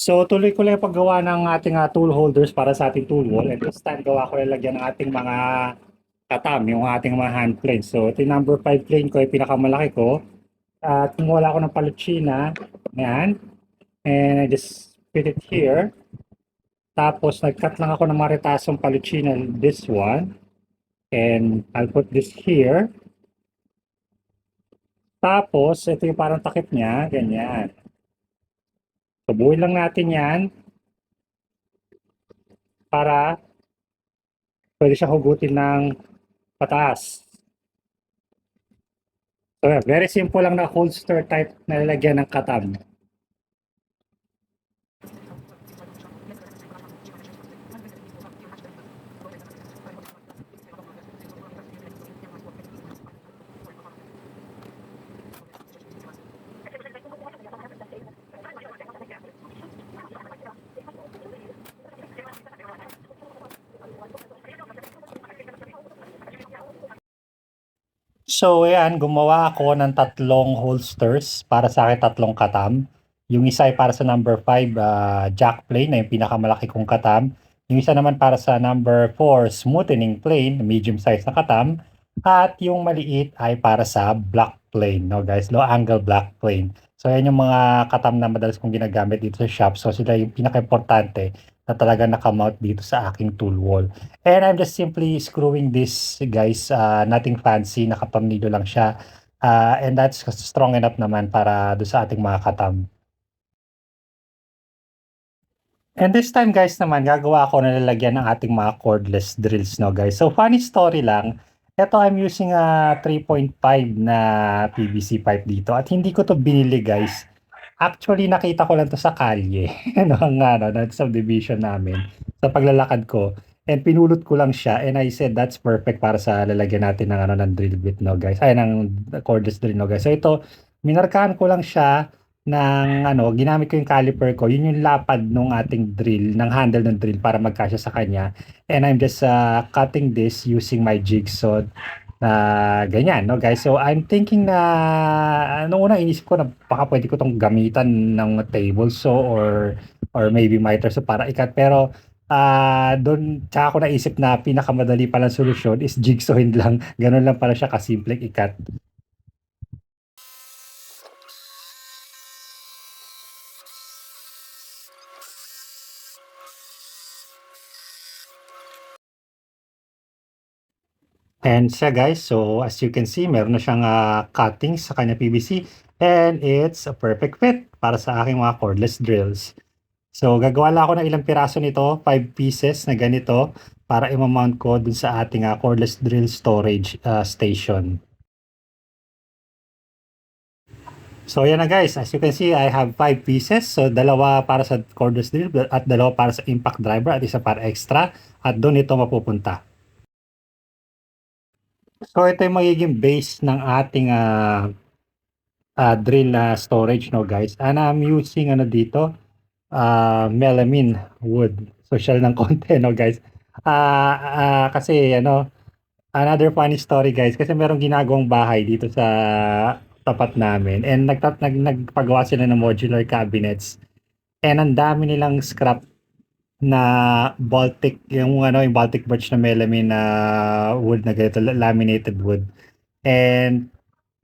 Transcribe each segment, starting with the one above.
So, tuloy ko lang yung paggawa ng ating tool holders para sa ating tool wall. And this time, gawa ko lalagyan ng ating mga katam, yung ating mga hand planes. So, ito yung number 5 plane ko, yung pinakamalaki ko. At kumuha ko ng palutsina. Yan. And I just fit it here. Tapos, nag-cut lang ako ng mga retasong palutsina. This one. And I'll put this here. Tapos, ito yung parang takip niya. Ganyan. Subuhin lang natin yan para pwede siya hugutin ng pataas. So, yeah, very simple lang na holster type na lalagyan ng katam. So, ayan, gumawa ako ng tatlong holsters para sa akin tatlong katam. Yung isa ay para sa number 5 jack plane na yung pinakamalaki kong katam. Yung isa naman para sa number 4 smoothening plane, medium size na katam. At yung maliit ay para sa black plane, no guys, low angle black plane. So, ayan yung mga katam na madalas kong ginagamit dito sa shop. So, sila yung pinaka-importante na talaga nakamount dito sa aking tool wall. And I'm just simply screwing this guys, nothing fancy, nakatornilyo lang siya. And that's strong enough naman para do sa ating mga katam. And this time guys naman, gagawa ako na lalagyan ng ating mga cordless drills, no guys. So funny story lang, eto I'm using a 3.5 na PVC pipe dito at hindi ko to binili guys. Actually nakita ko lang to sa kalye ng subdivision namin sa paglalakad ko. And pinulot ko lang siya and I said that's perfect para sa lalagyan natin ng ng drill bit, no guys. Ay ng cordless drill, no guys. So ito minarkahan ko lang siya ng ginamit ko yung caliper ko, yun yung lapad nung ating drill, ng handle ng drill para magkasya sa kanya. And I'm just cutting this using my jigsaw na ganyan, no guys. So I'm thinking na nung una inisip ko na baka pwede ko tong gamitan ng table saw or maybe miter saw para ikat. Pero doon tsaka ko naisip na pinakamadali palang solusyon is jigsawin lang. Ganun lang pala siya kasimpleng ikat. And siya guys, so as you can see, meron na siyang cuttings sa kanya PVC and it's a perfect fit para sa aking mga cordless drills. So gagawa lang ako ng ilang piraso nito, 5 pieces na ganito para i-mount ko dun sa ating cordless drill storage station. So yan na guys, as you can see, I have 5 pieces. So dalawa para sa cordless drill at dalawa para sa impact driver at isa para extra at doon ito mapupunta. So ito yung magiging base ng ating drill na storage, no guys. And I'm using dito, melamine wood. Social ng konti, no guys. Kasi another funny story guys, kasi merong ginagawang bahay dito sa tapat namin and nagpagawa sila ng modular cabinets and ang dami nilang scrap na Baltic, yung Baltic birch na melamine na wood na ganito, laminated wood. And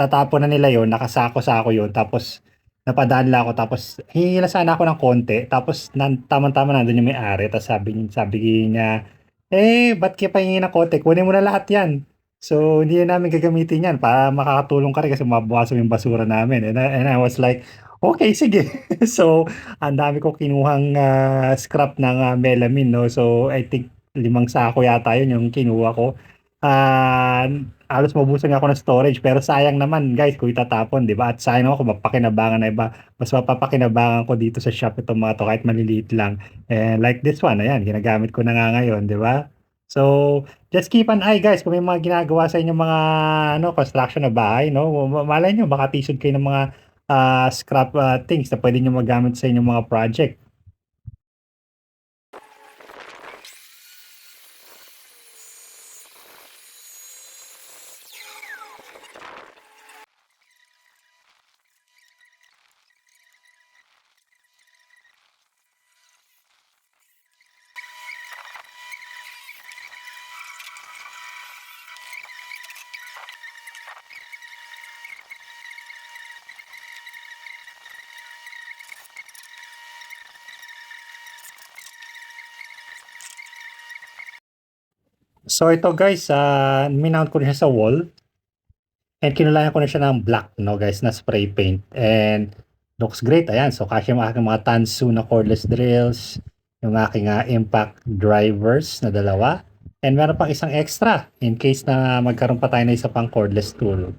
tatapon na nila yon, nakasako-sako yon, tapos napadaan lang ako, tapos hingi na sana ako ng konti, tapos tamang-tama nandun yung may-ari, tapos sabi niya, ba't kayo pahingi ng konti, kunin mo na lahat yan. So hindi na namin gagamitin yan para makakatulong ka rin kasi mabawasan yung basura namin. And I was like, okay, sige. So ang dami ko kinuhang scrap ng melamine, no? So I think 5 sako yata yun yung kinuha ko. Ah, halos maubusan nga ako ng storage pero sayang naman guys kung itatapon, 'di ba? At sayang naman kung mapakinabangan na iba. Mas mapapakinabangan ko dito sa shop itong mga 'to kahit maliliit lang. And like this one, ayan, ginagamit ko na nga ngayon, 'di ba? So, just keep an eye guys kung may mga ginagawa sa inyong mga construction na bahay, no? Malay nyo, makatisod kayo ng mga scrap things na pwede nyo magamit sa inyong mga project. So ito guys, minount ko na siya sa wall and kinulayan ko na siya ng black, no guys, na spray paint. And looks great. Ayan, so kasi yung aking mga Tansu na cordless drills, yung aking impact drivers na dalawa. And meron pang isang extra in case na magkaroon pa tayo na isa pang cordless tool.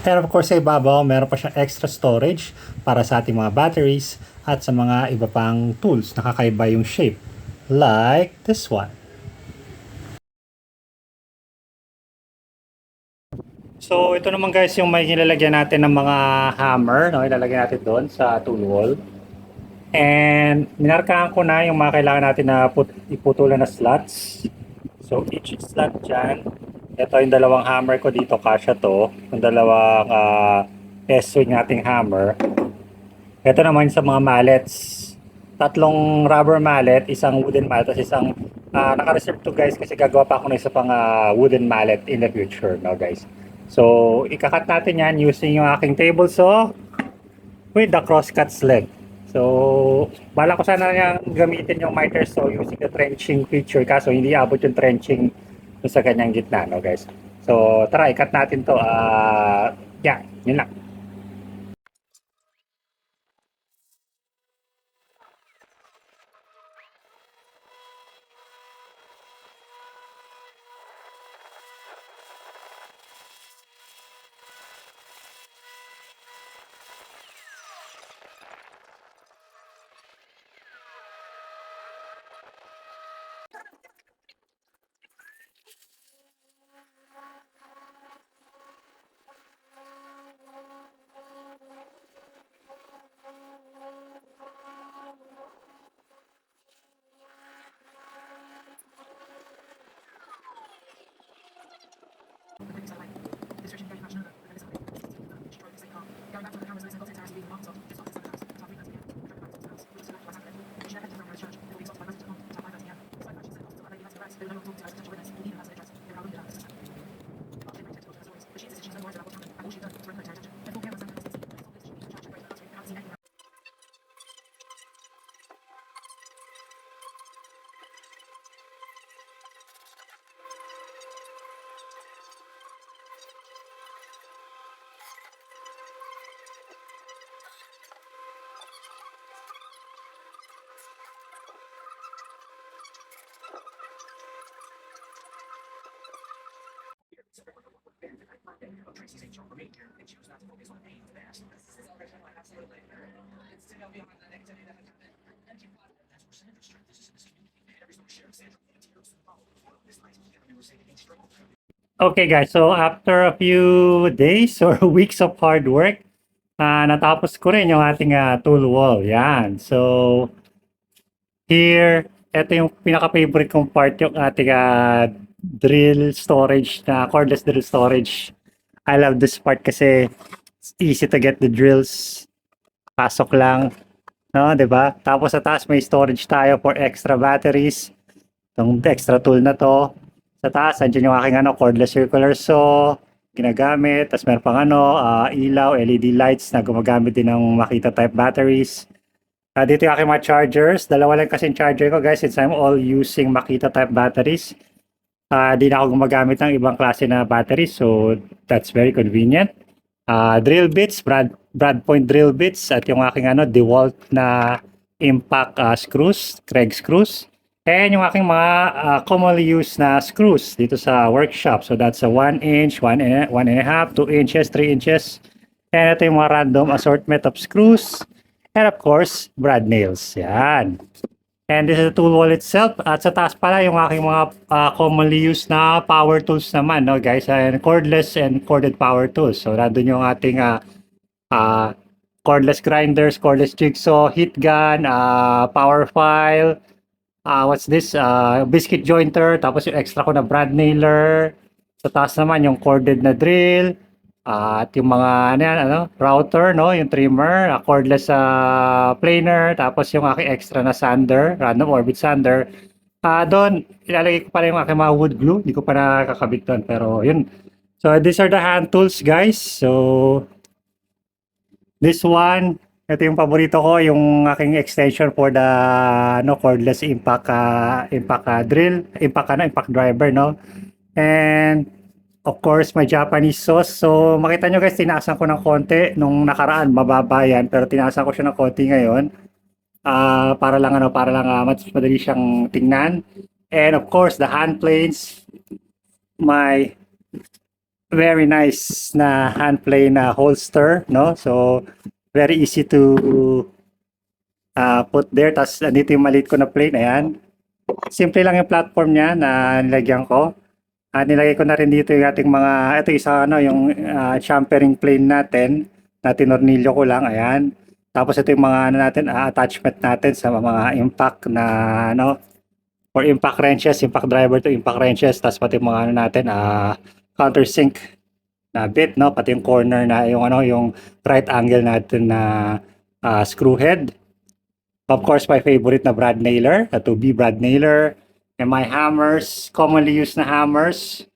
And of course sa ibabaw, meron pa siyang extra storage para sa ating mga batteries at sa mga iba pang tools na kakaiba yung shape. Like this one. So ito naman guys yung may ilalagyan natin ng mga hammer, no? Ilalagay natin doon sa tool wall. And minarkahan ko na yung mga kailangan natin na iputulan na slots. So each slot dyan, ito yung dalawang hammer ko dito, kasya to. Yung dalawang S-swing nating hammer. Ito naman sa mga mallets. Tatlong rubber mallet, isang wooden mallet, at isang naka-reserve to guys kasi gagawa pa ako ng isa pang wooden mallet in the future, no guys. So ikakat natin yan using yung aking table saw with the crosscut sled. So bala ko sana yung gamitin yung miter saw using the trenching feature, kaso hindi abot yung trenching sa kanyang gitna, no guys. So tara, ikat natin to. Yeah, yun lang. Okay guys, so after a few days or weeks of hard work, natapos ko rin yung ating tool wall. Yan. So here, ito yung pinaka-favorite kong part, yung ating drill storage, na cordless drill storage. I love this part kasi it's easy to get the drills. Pasok lang, no, 'di ba? Tapos sa taas may storage tayo for extra batteries. Itong extra tool na to. Sa taas, andyan yung aking cordless circular saw, ginagamit. Tapos meron pang ilaw, LED lights na gumagamit din ng Makita type batteries. Dito yung aking mga chargers. Dalawa lang kasi yung charger ko guys, since I'm all using Makita type batteries. Di na ako gumagamit ng ibang klase na batteries, so that's very convenient. Drill bits, Brad Point drill bits, at yung aking DeWalt na impact screws, Craig screws. And yung aking mga commonly used na screws dito sa workshop. So that's a 1 inch, 1 and a half, 2 inches, 3 inches. And ito yung mga random assortment of screws. And of course, brad nails. Yan. And this is the tool wall itself. At sa taas pala yung aking mga commonly used na power tools naman, no guys? And cordless and corded power tools. So nandun yung ating cordless grinders, cordless jigsaw, heat gun, power file, what's this? Biscuit jointer, tapos yung extra ko na brad nailer. Sa taas naman yung corded na drill. At yung mga router, no, yung trimmer, cordless planer, tapos yung aking extra na sander, random orbit sander. Doon ilalagay ko pa yung aking mga wood glue, hindi ko pa nakakabit doon, pero yun. So these are the hand tools guys. So this one, Ito yung paborito ko, yung aking extension for the cordless impact drill, impact driver, no? And of course, may Japanese sauce. So, makita nyo guys, tinaasan ko ng konti. Nung nakaraan, mababa yan. Pero tinaasan ko siya ng konti ngayon. Para lang mas madali siyang tingnan. And of course, the hand planes. My very nice na hand plane na holster, no? So, very easy to put there. Tapos, andito yung maliit ko na plane. Ayan. Simple lang yung platform niya na nilagyan ko. Nilagay ko na rin dito yung ating mga, ito isa yung champering plane natin na tinornilyo ko lang, ayan. Tapos ito yung mga natin, attachment natin sa mga impact na or impact wrenches, impact driver to impact wrenches, tapos pati yung mga natin, countersink na bit, no, pati yung corner na yung right angle natin na screw head. Of course, my favorite na brad nailer, a 2B brad nailer. And my hammers, commonly used na hammers,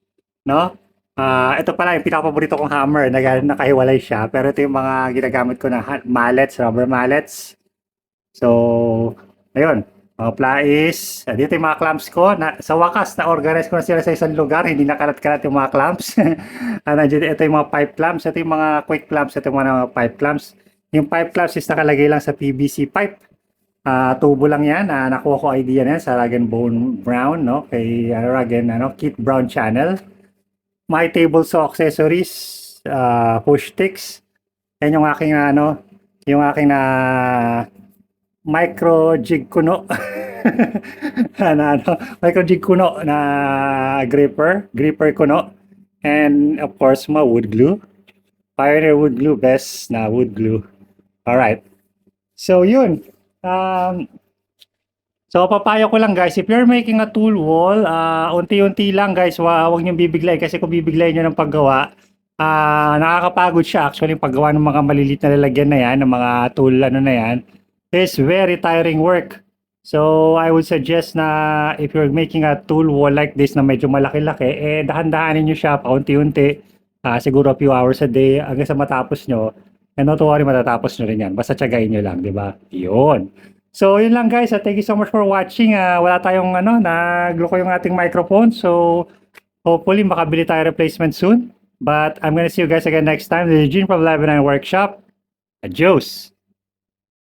no? Ito pala yung pinakapaborito kong hammer, nakahiwalay siya. Pero ito yung mga ginagamit ko na mallets, rubber mallets. So, ayun, mga plais. Dito yung mga clamps ko. Sa wakas, na-organize ko na sila sa isang lugar. Hindi nakalat-kalat yung mga clamps. Ito yung mga pipe clamps. Ito yung mga quick clamps. Ito yung mga pipe clamps. Yung pipe clamps is nakalagay lang sa PVC pipe. Tubo lang yan. Nakuha ko idea na yan sa Rag & Bone Brown, no? Kay Rag & Kit Brown channel. My table saw accessories, push sticks. Yan yung aking yung aking micro jig kuno. Micro jig kuno na gripper kuno. And of course, my wood glue. Pioneer wood glue, best na wood glue. Alright. So, yun. So papayo ko lang guys, if you're making a tool wall, unti-unti lang guys, huwag niyong bibiglayin kasi kung bibiglayin niyo ng paggawa, nakakapagod siya actually yung paggawa ng mga maliliit na lalagyan na yan, ng mga tool na yan, is very tiring work. So I would suggest na if you're making a tool wall like this na medyo malaki-laki, dahan-dahanin niyo siya paunti-unti, siguro a few hours a day hanggang sa matapos nyo. And not to worry, matatapos nyo rin yan. Basta tiyagain nyo lang, di ba? Yun. So, yun lang guys. Thank you so much for watching. Wala tayong nagluko yung ating microphone. So, hopefully, makabili tayo replacement soon. But I'm gonna see you guys again next time. This is Eugene from Lebanon Workshop. Adios!